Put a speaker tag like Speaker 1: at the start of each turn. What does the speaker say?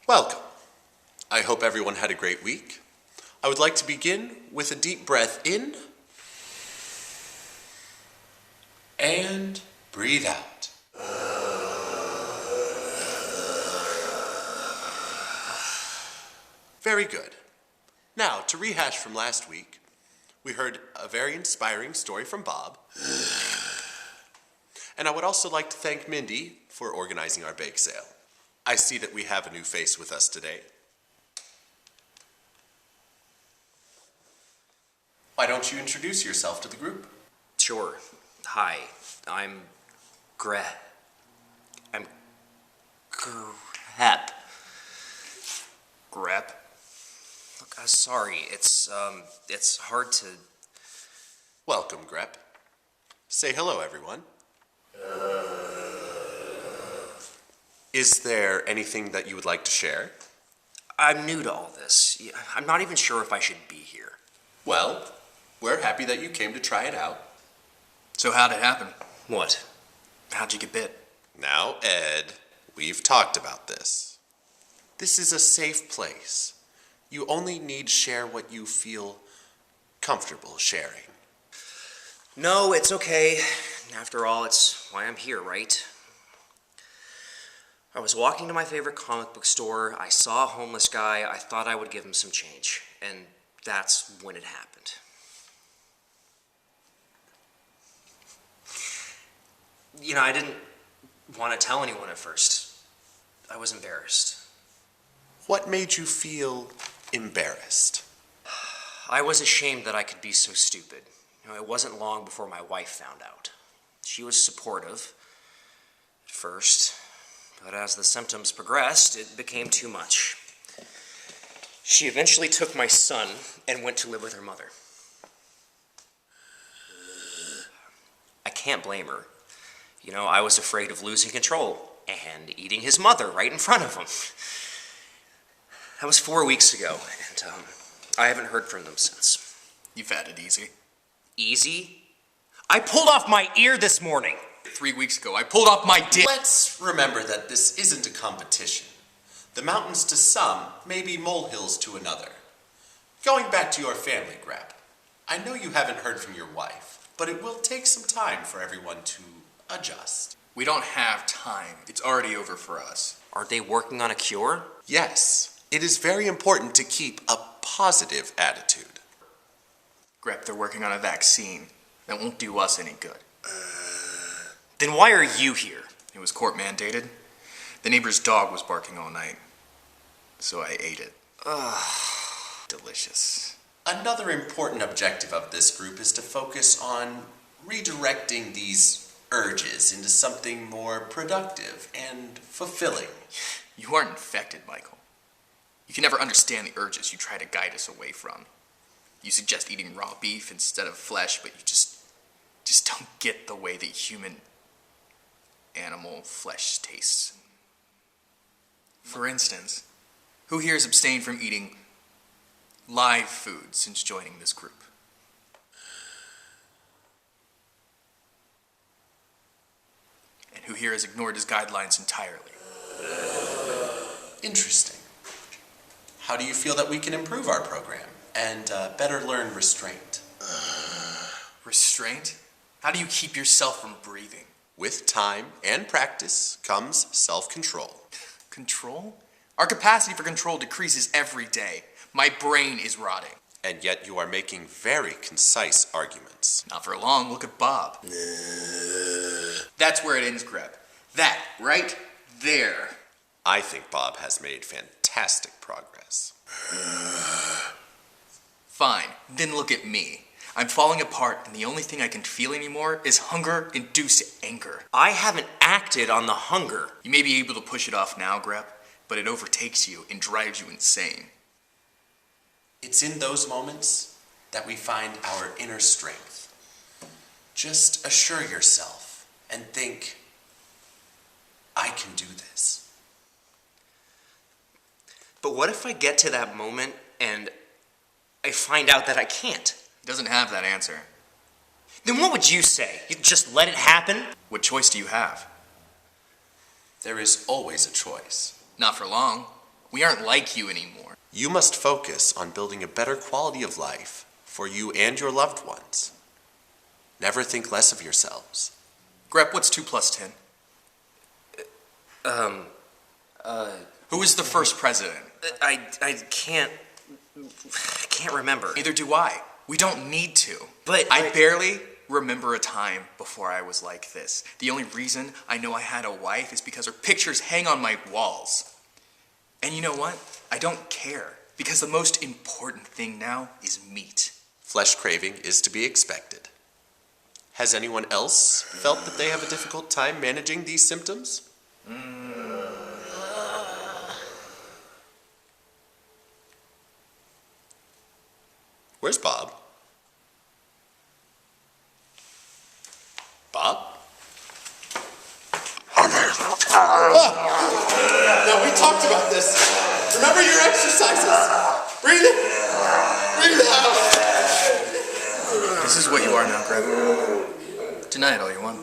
Speaker 1: Welcome. I hope everyone had a great week. I would like to begin with a deep breath in and breathe out. Very good. Now, to rehash from last week, we heard a very inspiring story from Bob. And I would also like to thank Mindy for organizing our bake sale. I see that we have a new face with us today. Why don't you introduce yourself to the group?
Speaker 2: Sure. Hi, I'm Grep. Grep? Look, sorry, it's hard to...
Speaker 1: Welcome, Grep. Say hello, everyone. Is there anything that you would like to share?
Speaker 2: I'm new to all this. I'm not even sure if I should be here.
Speaker 1: Well, we're happy that you came to try it out.
Speaker 3: So how'd it happen?
Speaker 2: What?
Speaker 3: How'd you get bit?
Speaker 1: Now, Ed, we've talked about this. This is a safe place. You only need share what you feel comfortable sharing.
Speaker 2: No, it's okay. After all, it's why I'm here, right? I was walking to my favorite comic book store. I saw a homeless guy. I thought I would give him some change. And that's when it happened. I didn't want to tell anyone at first. I was embarrassed.
Speaker 1: What made you feel embarrassed?
Speaker 2: I was ashamed that I could be so stupid. It wasn't long before my wife found out. She was supportive at first, but as the symptoms progressed, it became too much. She eventually took my son and went to live with her mother. I can't blame her. I was afraid of losing control and eating his mother right in front of him. That was 4 weeks ago, and I haven't heard from them since.
Speaker 3: You've had it easy.
Speaker 2: Easy? I pulled off my ear this morning.
Speaker 3: 3 weeks ago, I pulled off my dick.
Speaker 1: Let's remember that this isn't a competition. The mountains to some may be molehills to another. Going back to your family, Grep, I know you haven't heard from your wife, but it will take some time for everyone to adjust.
Speaker 3: We don't have time. It's already over for us.
Speaker 2: Are they working on a cure?
Speaker 1: Yes, it is very important to keep a positive attitude.
Speaker 3: Grep, they're working on a vaccine. That won't do us any good.
Speaker 2: Then why are you here?
Speaker 3: It was court mandated. The neighbor's dog was barking all night. So I ate it. Delicious.
Speaker 1: Another important objective of this group is to focus on redirecting these urges into something more productive and fulfilling.
Speaker 3: You aren't infected, Michael. You can never understand the urges you try to guide us away from. You suggest eating raw beef instead of flesh, but you just don't get the way that human animal flesh tastes. For instance, who here has abstained from eating live food since joining this group? And who here has ignored his guidelines entirely?
Speaker 1: Interesting. How do you feel that we can improve our program and better learn restraint?
Speaker 3: Restraint? How do you keep yourself from breathing?
Speaker 1: With time and practice comes self-control.
Speaker 3: Control? Our capacity for control decreases every day. My brain is rotting.
Speaker 1: And yet you are making very concise arguments.
Speaker 3: Not for long. Look at Bob. That's where it ends, Grep. That, right there.
Speaker 1: I think Bob has made fantastic progress.
Speaker 3: Fine. Then look at me. I'm falling apart, and the only thing I can feel anymore is hunger-induced anger.
Speaker 2: I haven't acted on the hunger.
Speaker 3: You may be able to push it off now, Grep, but it overtakes you and drives you insane.
Speaker 1: It's in those moments that we find our inner strength. Just assure yourself and think, I can do this.
Speaker 2: But what if I get to that moment and I find out that I can't?
Speaker 3: He doesn't have that answer.
Speaker 2: Then what would you say? You just let it happen?
Speaker 3: What choice do you have?
Speaker 1: There is always a choice.
Speaker 3: Not for long. We aren't like you anymore.
Speaker 1: You must focus on building a better quality of life for you and your loved ones. Never think less of yourselves.
Speaker 3: Grep, what's 2 plus 10? Who was the first president?
Speaker 2: I can't remember.
Speaker 3: Neither do I. We don't need to.
Speaker 2: But
Speaker 3: I barely remember a time before I was like this. The only reason I know I had a wife is because her pictures hang on my walls. And you know what? I don't care, because the most important thing now is meat.
Speaker 1: Flesh craving is to be expected. Has anyone else felt that they have a difficult time managing these symptoms? Where's Bob? Bob?
Speaker 4: Now, we talked about this. Remember your exercises. Breathe in. Breathe out.
Speaker 3: This is what you are now, Grep. Deny it all you want.